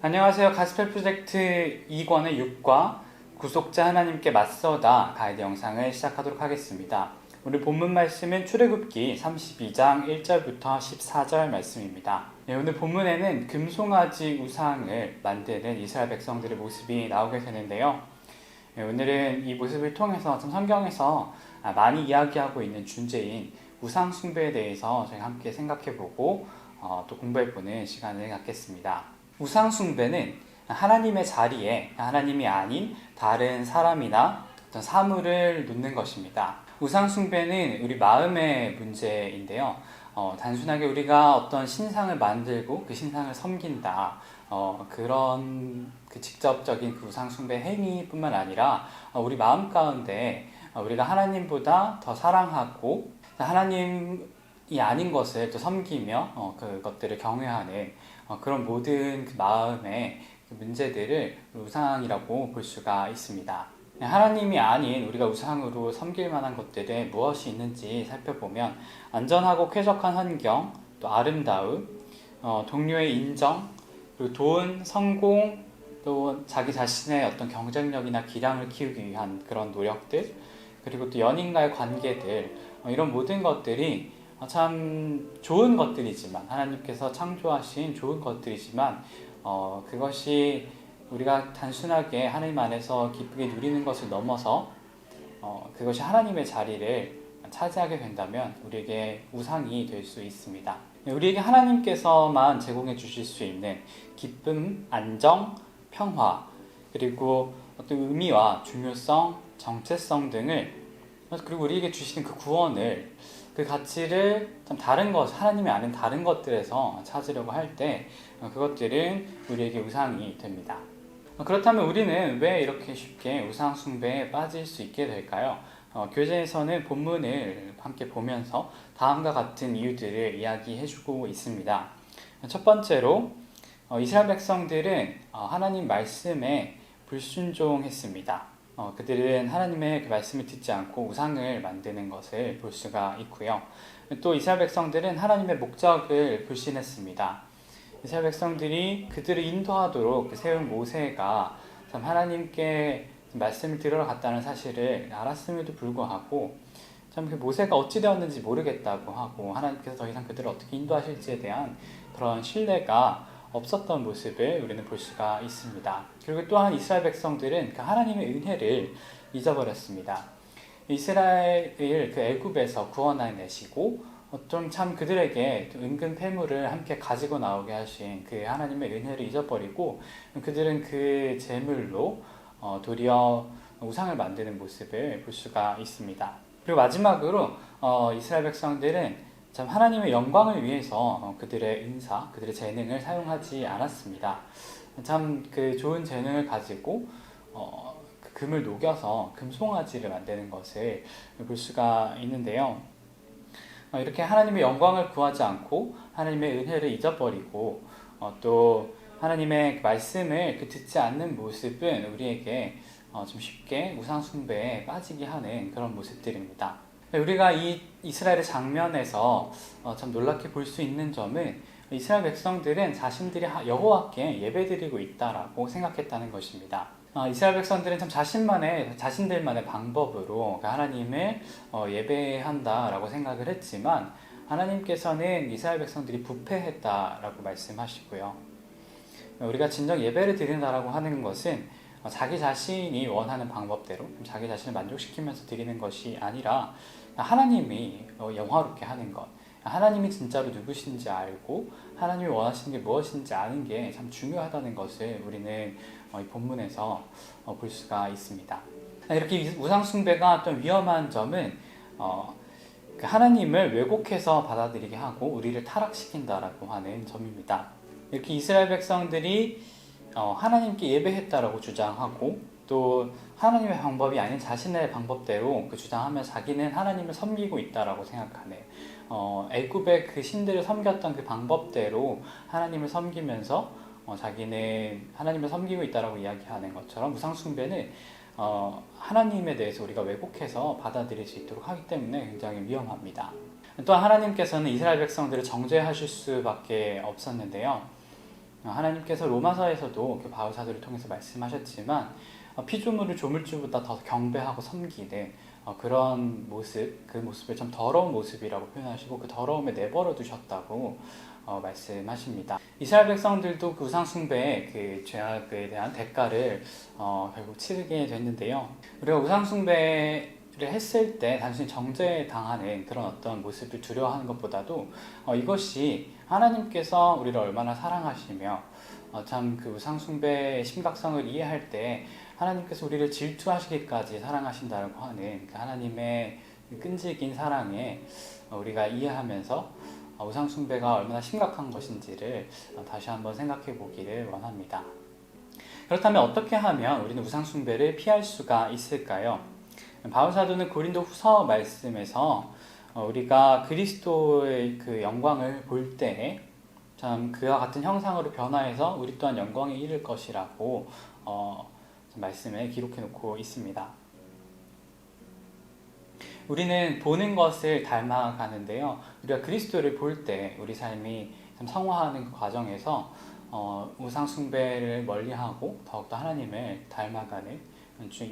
안녕하세요. 가스펠 프로젝트 2권의 6과 구속자 하나님께 맞서다 가이드 영상을 시작하도록 하겠습니다. 오늘 본문 말씀은 출애굽기 32장 1절부터 14절 말씀입니다. 오늘 본문에는 금송아지 우상을 만드는 이스라엘 백성들의 모습이 나오게 되는데요. 오늘은 이 모습을 통해서 성경에서 많이 이야기하고 있는 주제인 우상 숭배에 대해서 저희 함께 생각해보고 또 공부해보는 시간을 갖겠습니다. 우상 숭배는 하나님의 자리에 하나님이 아닌 다른 사람이나 어떤 사물을 놓는 것입니다. 우상 숭배는 우리 마음의 문제인데요. 단순하게 우리가 어떤 신상을 만들고 그 신상을 섬긴다. 그런 직접적인 그 우상 숭배 행위뿐만 아니라 우리 마음 가운데 우리가 하나님보다 더 사랑하고 하나님이 아닌 것을 또 섬기며 그것들을 경외하는 그런 모든 그 마음의 그 문제들을 우상이라고 볼 수가 있습니다. 하나님이 아닌 우리가 우상으로 섬길 만한 것들에 무엇이 있는지 살펴보면 안전하고 쾌적한 환경, 또 아름다움, 동료의 인정, 그리고 돈, 성공, 또 자기 자신의 어떤 경쟁력이나 기량을 키우기 위한 그런 노력들, 그리고 또 연인과의 관계들, 이런 모든 것들이 참 좋은 것들이지만 하나님께서 창조하신 좋은 것들이지만 그것이 우리가 단순하게 하나님 안에서 기쁘게 누리는 것을 넘어서 그것이 하나님의 자리를 차지하게 된다면 우리에게 우상이 될 수 있습니다. 우리에게 하나님께서만 제공해 주실 수 있는 기쁨, 안정, 평화, 그리고 어떤 의미와 중요성, 정체성 등을, 그리고 우리에게 주시는 그 구원을, 그 가치를 좀 다른 것, 하나님이 아닌 다른 것들에서 찾으려고 할 때 그것들은 우리에게 우상이 됩니다. 그렇다면 우리는 왜 이렇게 쉽게 우상 숭배에 빠질 수 있게 될까요? 교재에서는 본문을 함께 보면서 다음과 같은 이유들을 이야기해주고 있습니다. 첫 번째로 이스라엘 백성들은 하나님 말씀에 불순종했습니다. 그들은 하나님의 그 말씀을 듣지 않고 우상을 만드는 것을 볼 수가 있고요. 또 이스라엘 백성들은 하나님의 목적을 불신했습니다. 이스라엘 백성들이 그들을 인도하도록 세운 모세가 참 하나님께 말씀을 들으러 갔다는 사실을 알았음에도 불구하고 참 그 모세가 어찌 되었는지 모르겠다고 하고 하나님께서 더 이상 그들을 어떻게 인도하실지에 대한 그런 신뢰가 없었던 모습을 우리는 볼 수가 있습니다. 그리고 또한 이스라엘 백성들은 그 하나님의 은혜를 잊어버렸습니다. 이스라엘을 그 애굽에서 구원해내시고 좀 참 그들에게 은근 패물을 함께 가지고 나오게 하신 그 하나님의 은혜를 잊어버리고 그들은 그 제물로 도리어 우상을 만드는 모습을 볼 수가 있습니다. 그리고 마지막으로 이스라엘 백성들은 참 하나님의 영광을 위해서 그들의 은사, 그들의 재능을 사용하지 않았습니다. 참 그 좋은 재능을 가지고 그 금을 녹여서 금송아지를 만드는 것을 볼 수가 있는데요. 이렇게 하나님의 영광을 구하지 않고 하나님의 은혜를 잊어버리고 또 하나님의 말씀을 듣지 않는 모습은 우리에게 좀 쉽게 우상 숭배에 빠지게 하는 그런 모습들입니다. 우리가 이 이스라엘의 장면에서 참 놀랍게 볼 수 있는 점은 이스라엘 백성들은 자신들이 여호와께 예배드리고 있다라고 생각했다는 것입니다. 이스라엘 백성들은 참 자신들만의 방법으로 하나님을 예배한다라고 생각을 했지만 하나님께서는 이스라엘 백성들이 부패했다라고 말씀하시고요. 우리가 진정 예배를 드린다라고 하는 것은 자기 자신이 원하는 방법대로 자기 자신을 만족시키면서 드리는 것이 아니라 하나님이 영화롭게 하는 것, 하나님이 진짜로 누구신지 알고 하나님이 원하시는 게 무엇인지 아는 게 참 중요하다는 것을 우리는 이 본문에서 볼 수가 있습니다. 이렇게 우상 숭배가 또 위험한 점은 하나님을 왜곡해서 받아들이게 하고 우리를 타락시킨다라고 하는 점입니다. 이렇게 이스라엘 백성들이 하나님께 예배했다라고 주장하고 또 하나님의 방법이 아닌 자신의 방법대로 주장하며 자기는 하나님을 섬기고 있다라고 생각하는 애굽의 그 신들을 섬겼던 그 방법대로 하나님을 섬기면서 자기는 하나님을 섬기고 있다라고 이야기하는 것처럼 우상 숭배는 하나님에 대해서 우리가 왜곡해서 받아들일 수 있도록 하기 때문에 굉장히 위험합니다. 또한 하나님께서는 이스라엘 백성들을 정죄하실 수밖에 없었는데요. 하나님께서 로마서에서도 그 바울 사도를 통해서 말씀하셨지만 피조물을 조물주보다 더 경배하고 섬기는 그런 모습, 그 모습을 좀 더러운 모습이라고 표현하시고 그 더러움에 내버려 두셨다고 말씀하십니다. 이스라엘 백성들도 그 우상숭배의 그 죄악에 대한 대가를 결국 치르게 됐는데요. 우리가 우상숭배를 했을 때 단순히 정죄당하는 그런 어떤 모습을 두려워하는 것보다도 이것이 하나님께서 우리를 얼마나 사랑하시며 참 그 우상숭배의 심각성을 이해할 때 하나님께서 우리를 질투하시기까지 사랑하신다고 하는 그 하나님의 끈질긴 사랑에 우리가 이해하면서 우상숭배가 얼마나 심각한 것인지를 다시 한번 생각해 보기를 원합니다. 그렇다면 어떻게 하면 우리는 우상숭배를 피할 수가 있을까요? 바울 사도는 고린도 후서 말씀에서 우리가 그리스도의 그 영광을 볼 때 참 그와 같은 형상으로 변화해서 우리 또한 영광에 이를 것이라고 말씀에 기록해 놓고 있습니다. 우리는 보는 것을 닮아가는데요. 우리가 그리스도를 볼 때 우리 삶이 참 성화하는 그 과정에서 우상숭배를 멀리하고 더욱더 하나님을 닮아가는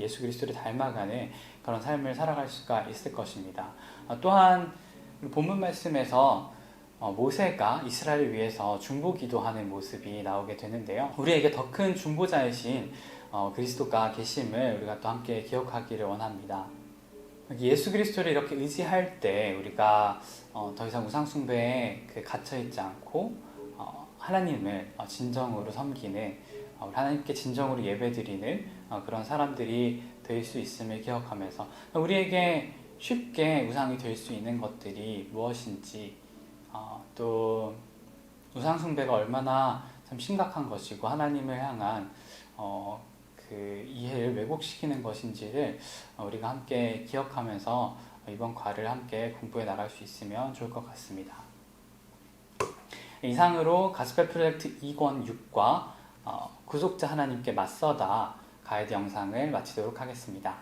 예수 그리스도를 닮아가는 그런 삶을 살아갈 수가 있을 것입니다. 또한 본문 말씀에서 모세가 이스라엘을 위해서 중보기도하는 모습이 나오게 되는데요. 우리에게 더 큰 중보자이신 그리스도가 계심을 우리가 또 함께 기억하기를 원합니다. 예수 그리스도를 이렇게 의지할 때 우리가 더 이상 우상숭배에 갇혀있지 않고 하나님을 진정으로 섬기는 하나님께 진정으로 예배드리는 그런 사람들이 될 수 있음을 기억하면서 우리에게 쉽게 우상이 될 수 있는 것들이 무엇인지 또 우상숭배가 얼마나 참 심각한 것이고 하나님을 향한 그 이해를 왜곡시키는 것인지를 우리가 함께 기억하면서 이번 과를 함께 공부해 나갈 수 있으면 좋을 것 같습니다. 이상으로 가스펠 프로젝트 2권 6과 구속자 하나님께 맞서다 가이드 영상을 마치도록 하겠습니다.